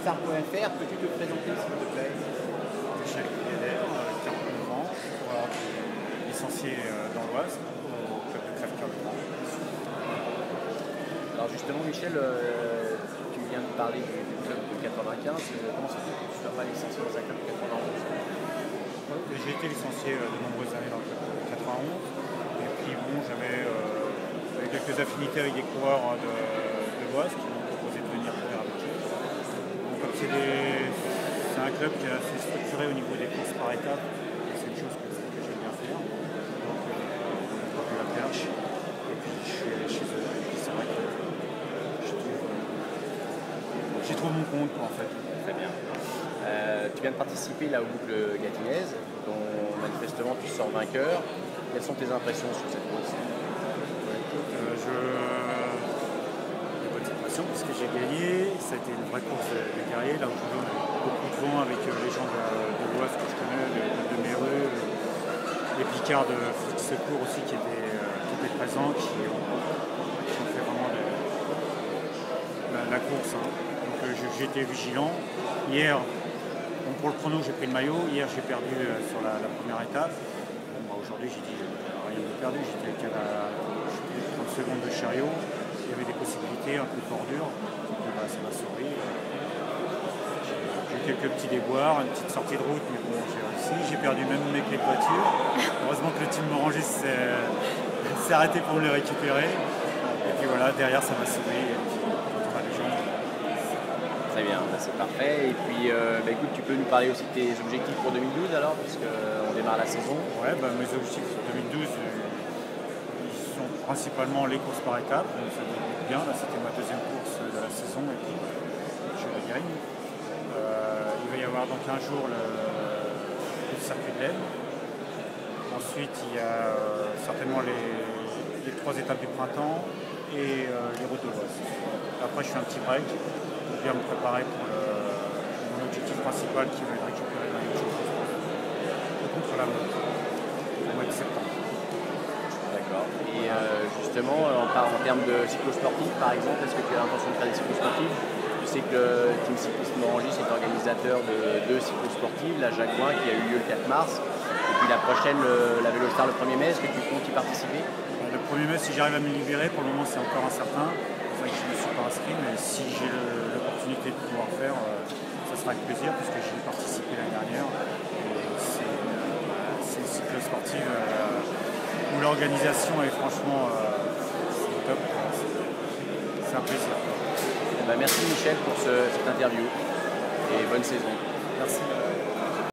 Star.fr, peux-tu te présenter s'il te plaît? Michel Couliader, 49 ans, coureur licencié dans l'Oise, au club de Crèvecoeur de Caen. Alors justement Michel, tu viens de parler du club de 95, comment ça fait que tu ne sois pas licencié dans un club de 91? J'ai été licencié de nombreuses années dans le club de 91, et puis bon, j'avais quelques affinités avec des coureurs de l'Oise qui m'ont proposé de venir courir avec eux. Donc, comme c'est un club qui est assez structuré au niveau des courses par étapes, et c'est une chose que j'aime bien faire. Donc on a pu la perche, et puis je suis allé chez eux, et puis c'est vrai que j'y trouve mon compte quoi, en fait. Très bien. Tu viens de participer là au boucle gatinaise, dont manifestement tu sors vainqueur. Quelles sont tes impressions sur cette course? Des bonnes impressions parce que j'ai gagné. Ça a été une vraie course de guerrier. Là aujourd'hui on a eu beaucoup de vent avec les gens de l'Oise que je connais, de Méreux, les Picards de Secours aussi qui étaient présents, qui ont fait vraiment la course. Hein. Donc j'ai été vigilant. Hier, pour le chrono, j'ai pris le maillot. Hier, j'ai perdu sur la première étape. Aujourd'hui, j'ai dit rien de perdu. J'étais qu'à 30 secondes de chariot. Il y avait des possibilités, un peu de bordure. Donc, ça m'a sauvé. J'ai eu quelques petits déboires, une petite sortie de route, mais bon, j'ai réussi. J'ai perdu même mes clés de voiture. Heureusement que le team Moranger s'est arrêté pour me les récupérer. Et puis voilà, derrière, ça m'a sauvé. Très bien, c'est parfait. Et puis, écoute, tu peux nous parler aussi de tes objectifs pour 2012 alors, puisqu'on démarre la saison. Ouais, mes objectifs pour 2012, ils sont principalement les courses par étapes. Donc ça débute bien. Là, c'était ma deuxième course de la saison et puis je la gagne. Il va y avoir donc un jour le circuit de l'Aisne. Ensuite, il y a certainement les 3 étapes du printemps et les routes de l'Oise. Après, je fais un petit break. Bien me préparer pour mon objectif principal qui va être récupérer la contre la montre au mois de septembre. D'accord. Et justement, en termes de cyclosportif, par exemple, est-ce que tu as l'intention de faire des cyclosportifs? Tu sais que le Team Cyclisme Orangis est organisateur de 2 cyclosportives, la Jacquemin qui a eu lieu le 4 mars, et puis la prochaine, la Vélostar le 1er mai. Est-ce que tu comptes y participer? Le 1er mai, si j'arrive à me libérer, pour le moment c'est encore incertain. C'est vrai que je ne me suis pas inscrit, mais si j'ai l'opportunité de pouvoir faire, ça sera avec plaisir puisque j'y ai participé l'année dernière. Et c'est une cyclosportive où l'organisation est franchement top. C'est un plaisir. Merci Michel pour cette interview et bonne saison. Merci.